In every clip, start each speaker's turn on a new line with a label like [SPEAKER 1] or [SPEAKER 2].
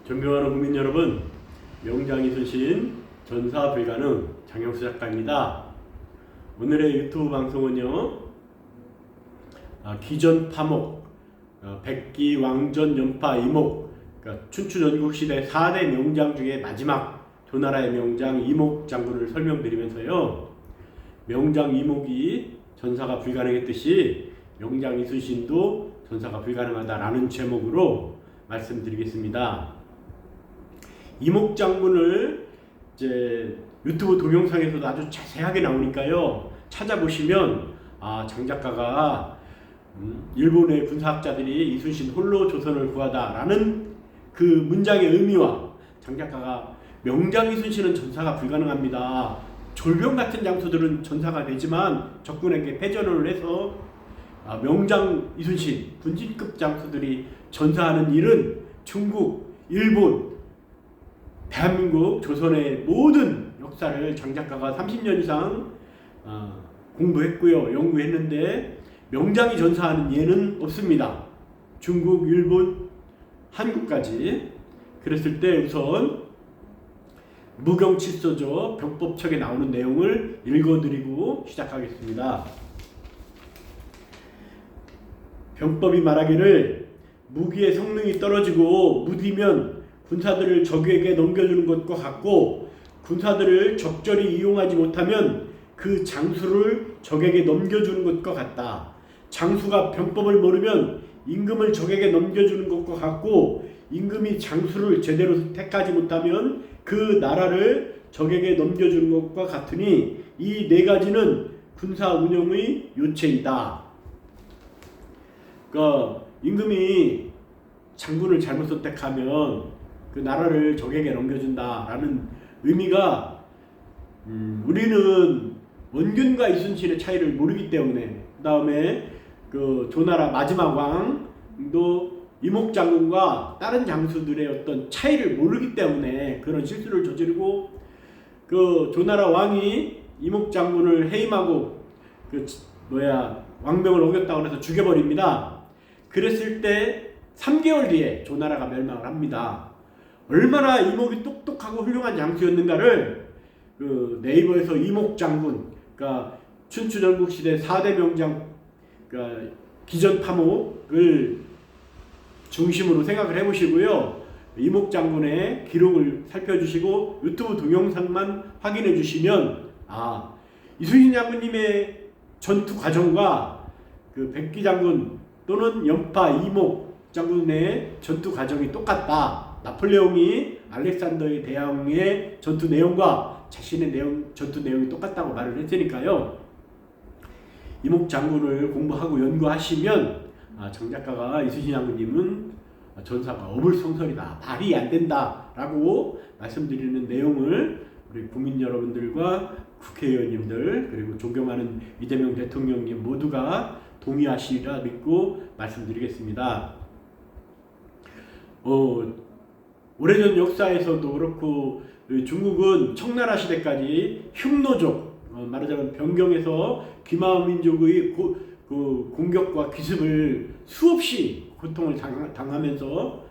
[SPEAKER 1] 존경하는 국민 여러분, 명장 이순신 전사 불가능 장영수 작가입니다. 오늘의 유튜브 방송은요, 기전 파목, 백기 왕전 연파 이목, 그러니까 춘추 전국시대 4대 명장 중에 마지막 조나라의 명장 이목 장군을 설명드리면서요, 명장 이목이 전사가 불가능했듯이 명장 이순신도 전사가 불가능하다라는 제목으로 말씀드리겠습니다. 이목 장군을 이제 유튜브 동영상에서도 아주 자세하게 나오니까요, 찾아보시면 장 작가가 일본의 군사학자들이 이순신 홀로 조선을 구하다라는 그 문장의 의미와 장 작가가 명장 이순신은 전사가 불가능합니다. 졸병 같은 장수들은 전사가 되지만 적군에게 패전을 해서 명장 이순신 군진급 장수들이 전사하는 일은 중국, 일본, 대한민국, 조선의 모든 역사를 장 작가가 30년 이상 공부했고요, 연구했는데 명장이 전사하는 예는 없습니다. 중국, 일본, 한국까지. 그랬을 때 우선 무경칠서죠, 병법책에 나오는 내용을 읽어드리고 시작하겠습니다. 병법이 말하기를 무기의 성능이 떨어지고 무디면 군사들을 적에게 넘겨주는 것과 같고, 군사들을 적절히 이용하지 못하면 그 장수를 적에게 넘겨주는 것과 같다. 장수가 병법을 모르면 임금을 적에게 넘겨주는 것과 같고, 임금이 장수를 제대로 택하지 못하면 그 나라를 적에게 넘겨주는 것과 같으니 이 네 가지는 군사 운영의 요체이다. 그러니까 임금이 장군을 잘못 선택하면 그 나라를 적에게 넘겨준다라는 의미가, 우리는 원균과 이순신의 차이를 모르기 때문에, 그 다음에 그 조나라 마지막 왕도 이목 장군과 다른 장수들의 어떤 차이를 모르기 때문에 그런 실수를 저지르고, 그 조나라 왕이 이목 장군을 해임하고 왕명을 어겼다고 해서 죽여버립니다. 그랬을 때 3개월 뒤에 조나라가 멸망을 합니다. 얼마나 이목이 똑똑하고 훌륭한 장수였는가를 그 네이버에서 이목 장군, 그러니까 춘추 전국시대 4대 명장, 그러니까 기전 파목을 중심으로 생각을 해보시고요, 이목 장군의 기록을 살펴주시고 유튜브 동영상만 확인해 주시면 이순신 장군님의 전투 과정과 그 백기 장군 또는 연파 이목 장군의 전투 과정이 똑같다. 나폴레옹이 알렉산더의 대왕의 전투 내용과 자신의 전투 내용이 똑같다고 말을 했으니까요, 이목 장군을 공부하고 연구하시면 장 작가가 이순신 장군님은 전사가 어불성설이다, 말이 안 된다 라고 말씀드리는 내용을 우리 국민 여러분들과 국회의원님들, 그리고 존경하는 이재명 대통령님 모두가 동의하시리라 믿고 말씀드리겠습니다. 오래전 역사에서도 그렇고, 중국은 청나라 시대까지 흉노족, 말하자면 변경에서 귀마음 민족의 공격과 기습을 수없이 고통을 당하면서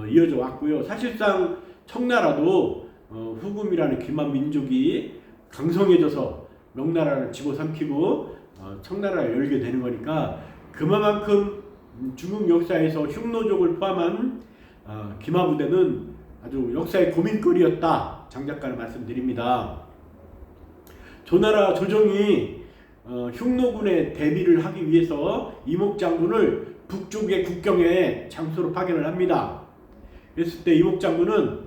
[SPEAKER 1] 이어져 왔고요. 사실상 청나라도 후금이라는 귀마음 민족이 강성해져서 명나라를 집어삼키고 청나라를 열게 되는 거니까, 그만큼 중국 역사에서 흉노족을 포함한 귀마 부대는 아주 역사의 고민거리였다, 장 작가는 말씀드립니다. 조나라 조정이 흉노군에 대비를 하기 위해서 이목 장군을 북쪽의 국경에 장수로 파견을 합니다. 그랬을 때 이목 장군은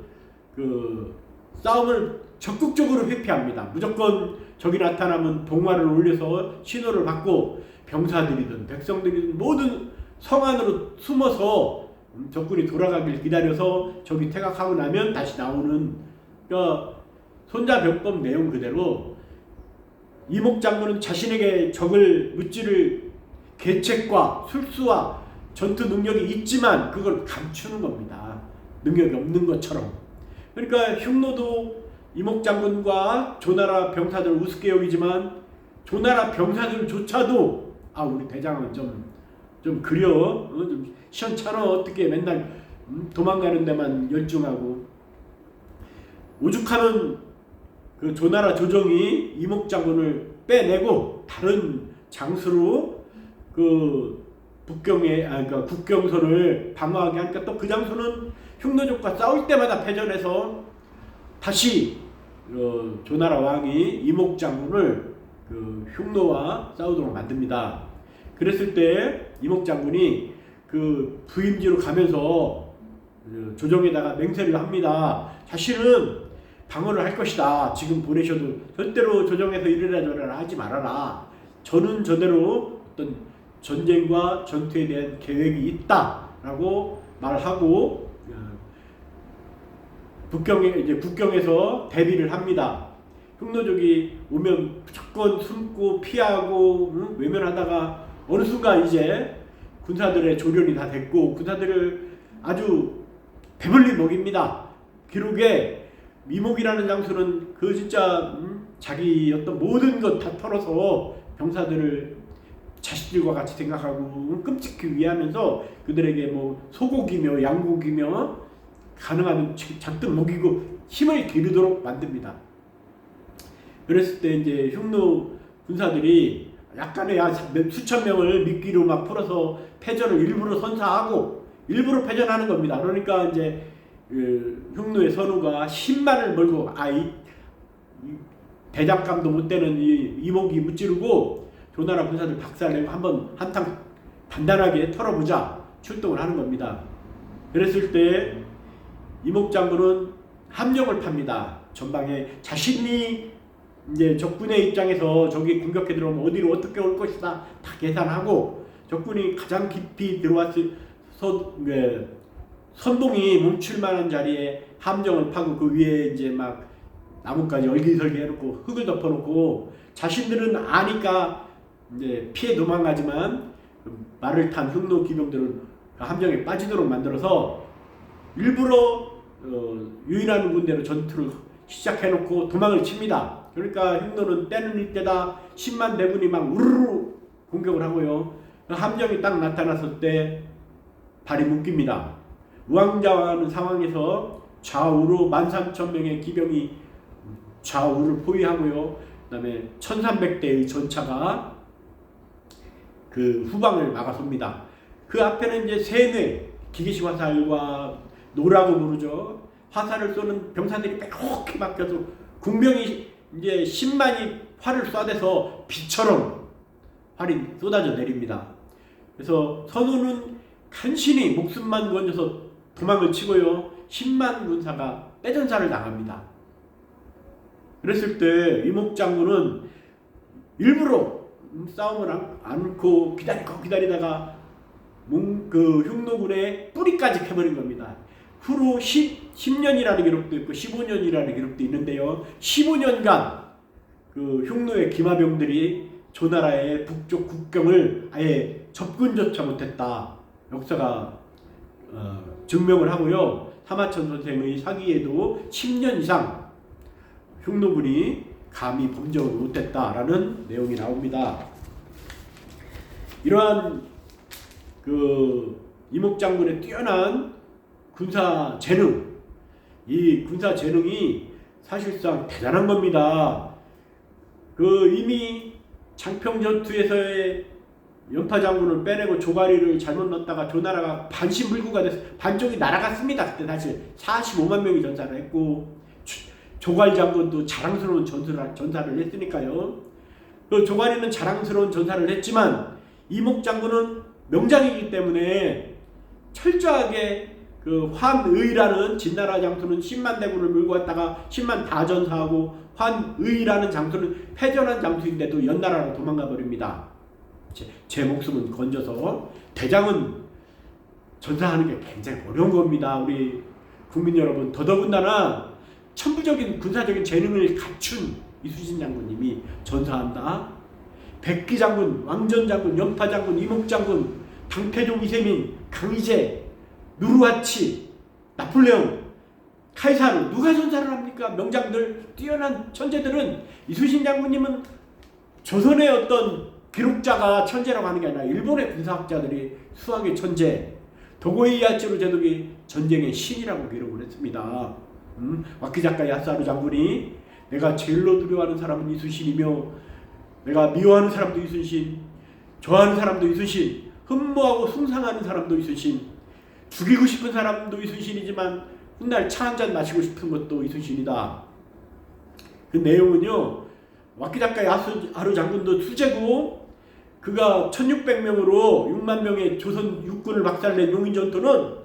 [SPEAKER 1] 그 싸움을 적극적으로 회피합니다. 무조건 적이 나타나면 동화를 올려서 신호를 받고 병사들이든 백성들이든 모든 성 안으로 숨어서 적군이 돌아가길 기다려서 적이 퇴각하고 나면 다시 나오는, 그러니까 손자병법 내용 그대로 이목 장군은 자신에게 적을 무찌를 계책과 술수와 전투 능력이 있지만 그걸 감추는 겁니다. 능력이 없는 것처럼. 그러니까 흉노도 이목 장군과 조나라 병사들을 우습게 여기지만 조나라 병사들조차도 우리 대장은 좀 그려, 좀 시원찮아, 어떻게 맨날 도망가는 데만 열중하고 오죽하면 그 조나라 조정이 이목장군을 빼내고 다른 장수로 그 그러니까 국경선을 방어하게 하니까 또 그 장수는 흉노족과 싸울 때마다 패전해서 다시 조나라 왕이 이목장군을 그 흉노와 싸우도록 만듭니다. 그랬을 때 이목장군이 그 부임지로 가면서 조정에다가 맹세를 합니다. 자신은 방어를 할 것이다. 지금 보내셔도 절대로 조정에서 이래라 저래라 하지 말아라. 저는 저대로 어떤 전쟁과 전투에 대한 계획이 있다라고 말하고 국경에서 대비를 합니다. 흉노족이 오면 무조건 숨고 피하고 외면하다가 어느 순간 이제 군사들의 조련이 다 됐고 군사들을 아주 배불리 먹입니다. 기록에 이목이라는 장수는 그 진짜 자기 어떤 모든 것 다 털어서 병사들을 자식들과 같이 생각하고 끔찍히 위하면서 그들에게 뭐 소고기며 양고기며 가능하면 잔뜩 먹이고 힘을 기르도록 만듭니다. 그랬을 때 이제 흉노 군사들이 약간의 수천 명을 미끼로 막 풀어서 패전을 일부러 선사하고 일부러 패전하는 겁니다. 그러니까 이제 흉노의 선우가 10만을 몰고 대장감도 못 되는 이목이 무찌르고 조나라 군사들 박살내고 한번 한탕 단단하게 털어보자 출동을 하는 겁니다. 그랬을 때 이목장군은 함정을 팝니다. 전방에 자신이 이제 적군의 입장에서 적이 공격해 들어오면 어디로 어떻게 올 것이다 다 계산하고 적군이 가장 깊이 들어와서 선봉이 멈출 만한 자리에 함정을 파고 그 위에 이제 막 나뭇가지 얼기설기 해놓고 흙을 덮어놓고 자신들은 아니까 이제 피해 도망가지만 말을 탄 흉노 기병들은 함정에 빠지도록 만들어서 일부러 유인하는 군대로 전투를 시작해놓고 도망을 칩니다. 그러니까 흉노는 때는 이때다 10만 대군이 막 우르르 공격을 하고요. 함정이 딱 나타났을 때 발이 묶입니다. 우왕좌왕하는 상황에서 좌우로 13,000명의 기병이 좌우를 포위하고요. 그 다음에 1300대의 전차가 그 후방을 막아섭니다. 그 앞에는 이제 세뇌 기계식 화살과 노라고 부르죠. 화살을 쏘는 병사들이 빼곡히 막혀서 군병이 이제 10만이 활을 쏴대서 비처럼 활이 쏟아져 내립니다. 그래서 선우는 간신히 목숨만 건져서 도망을 치고요. 10만 군사가 빼전사를 당합니다. 그랬을 때 이목장군은 일부러 싸움을 않고 기다리다가 그 흉노군의 뿌리까지 캐버린 겁니다. 후로 10년이라는 기록도 있고 15년이라는 기록도 있는데요. 15년간 그 흉노의 기마병들이 조나라의 북쪽 국경을 아예 접근조차 못했다. 역사가 증명을 하고요. 사마천 선생의 사기에도 10년 이상 흉노군이 감히 범정을 못했다라는 내용이 나옵니다. 이러한 그 이목장군의 뛰어난 군사 재능, 이 군사 재능이 사실상 대단한 겁니다. 그 이미 장평전투에서의 연파장군을 빼내고 조가리를 잘못 넣었다가 조나라가 반신불구가 돼서 반쪽이 날아갔습니다. 그때 사실 45만 명이 전사를 했고 조갈 장군도 자랑스러운 전사를 했으니까요. 그 조가리는 자랑스러운 전사를 했지만 이목 장군은 명장이기 때문에 철저하게 그 환의라는 진나라 장수는 10만 대군을 몰고 왔다가 10만 다 전사하고 환의라는 장수는 패전한 장수인데도 연나라로 도망가 버립니다. 제 목숨은 건져서 대장은 전사하는 게 굉장히 어려운 겁니다. 우리 국민 여러분, 더더군다나 천부적인 군사적인 재능을 갖춘 이수신 장군님이 전사한다. 백기 장군, 왕전 장군, 연파 장군, 이목 장군, 당태종 이세민, 강희제, 누르하치, 나폴레옹, 카이사르, 누가 전사를 합니까? 명장들, 뛰어난 천재들은 이수신 장군님은 조선의 어떤 기록자가 천재라고 하는 게 아니라 일본의 군사학자들이 수학의 천재, 도고이야치로 제독이 전쟁의 신이라고 기록을 했습니다. 와키자카 야스하루 장군이 내가 제일로 두려워하는 사람은 이순신이며 내가 미워하는 사람도 이순신, 좋아하는 사람도 이순신, 흠모하고 숭상하는 사람도 이순신, 죽이고 싶은 사람도 이순신이지만 훗날 차 한잔 마시고 싶은 것도 이순신이다. 그 내용은요, 와키자카 야스하루 장군도 수재고 그가 1600명으로 6만 명의 조선 육군을 박살낸 용인전투는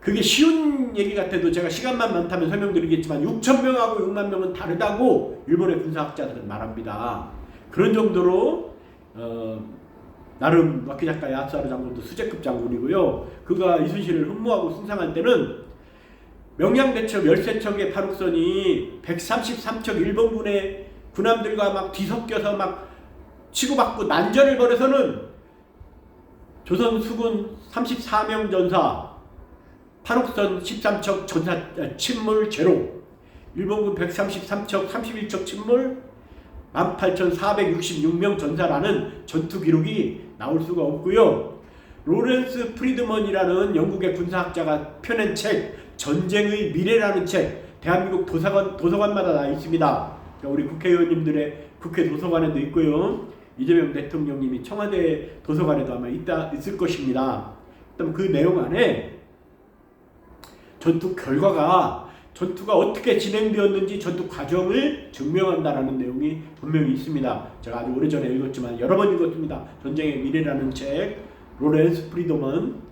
[SPEAKER 1] 그게 쉬운 얘기 같아도 제가 시간만 많다면 설명드리겠지만 6,000명하고 6만 명은 다르다고 일본의 군사학자들은 말합니다. 그런 정도로 나름 와키자카 야스하루 장군도 수재급 장군이고요. 그가 이순신을 흠모하고 숭상할 때는 명량대첩 13척의 파륙선이 133척 일본군의 군함들과 막 뒤섞여서 막 치고받고 난전을 벌여서는 조선 수군 34명 전사, 파륙선 13척 전사 침몰 제로, 일본군 133척 31척 침몰, 18,466명 전사라는 전투 기록이 나올 수가 없고요. 로렌스 프리드먼이라는 영국의 군사학자가 펴낸 책 전쟁의 미래라는 책, 대한민국 도서관마다 나와 있습니다. 우리 국회의원님들의 국회 도서관에도 있고요. 이재명 대통령님이 청와대 도서관에도 아마 있을 것입니다. 그다음 그 내용 안에 전투 결과가 전투가 어떻게 진행되었는지 전투 과정을 증명한다라는 내용이 분명히 있습니다. 제가 아주 오래전에 읽었지만 여러 번 읽었습니다. 전쟁의 미래라는 책, 로렌스 프리드먼.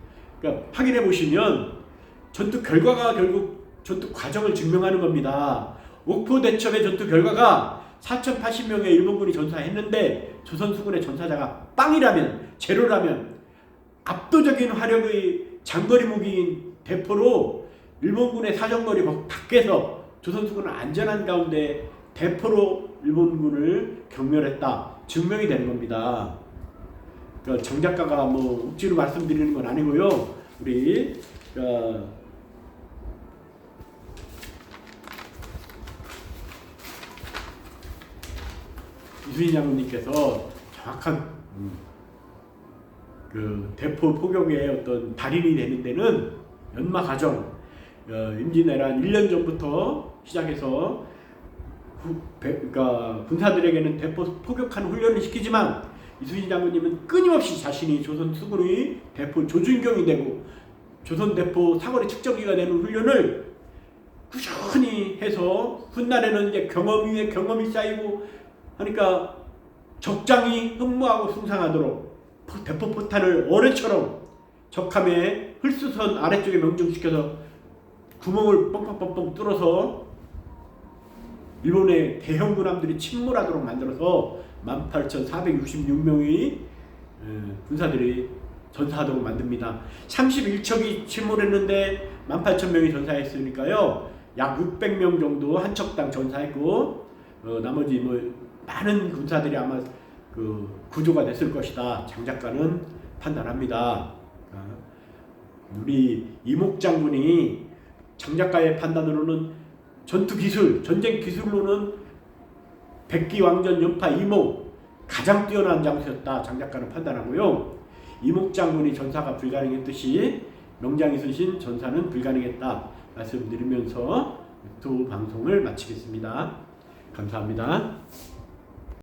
[SPEAKER 1] 그러니까 확인해 보시면 전투 결과가 결국 전투 과정을 증명하는 겁니다. 옥포 대첩의 전투 결과가 4,080명의 일본군이 전사했는데 조선 수군의 전사자가 빵이라면, 제로라면 압도적인 화력의 장거리 무기인 대포로 일본군의 사정거리 밖에서 조선 수군은 안전한 가운데 대포로 일본군을 경멸했다. 증명이 되는 겁니다. 그러니까 정 작가가 뭐 억지로 말씀드리는 건 아니고요. 우리 이순신 장군님께서 정확한 그 대포 포격의 어떤 달인이 되는 데는 연마 과정, 임진왜란 1년 전부터 시작해서 그러니까 군사들에게는 대포 포격하는 훈련을 시키지만 이순신 장군님은 끊임없이 자신이 조선 수군의 대포 조준경이 되고 조선 대포 사거리 측정기가 되는 훈련을 꾸준히 해서 훗날에는 이제 경험 위에 경험이 쌓이고 하니까 적장이 흠모하고 숭상하도록 대포 포탄을 어뢰처럼 적함에 흘수선 아래쪽에 명중시켜서 구멍을 뻥뻥뻥뻥 뚫어서 일본의 대형 군함들이 침몰하도록 만들어서 18,466명의 군사들이 전사하도록 만듭니다. 31척이 침몰했는데 18,000명이 전사했으니까요. 약 600명 정도 한 척당 전사했고 나머지 뭐 많은 군사들이 아마 그 구조가 됐을 것이다. 장 작가는 판단합니다. 우리 이목 장군이 장 작가의 판단으로는 전투 기술, 전쟁 기술로는 백기왕전 연파 이목 가장 뛰어난 장수였다. 장 작가는 판단하고요. 이목 장군이 전사가 불가능했듯이 명장 이순신 전사는 불가능했다. 말씀드리면서 두 방송을 마치겠습니다. 감사합니다.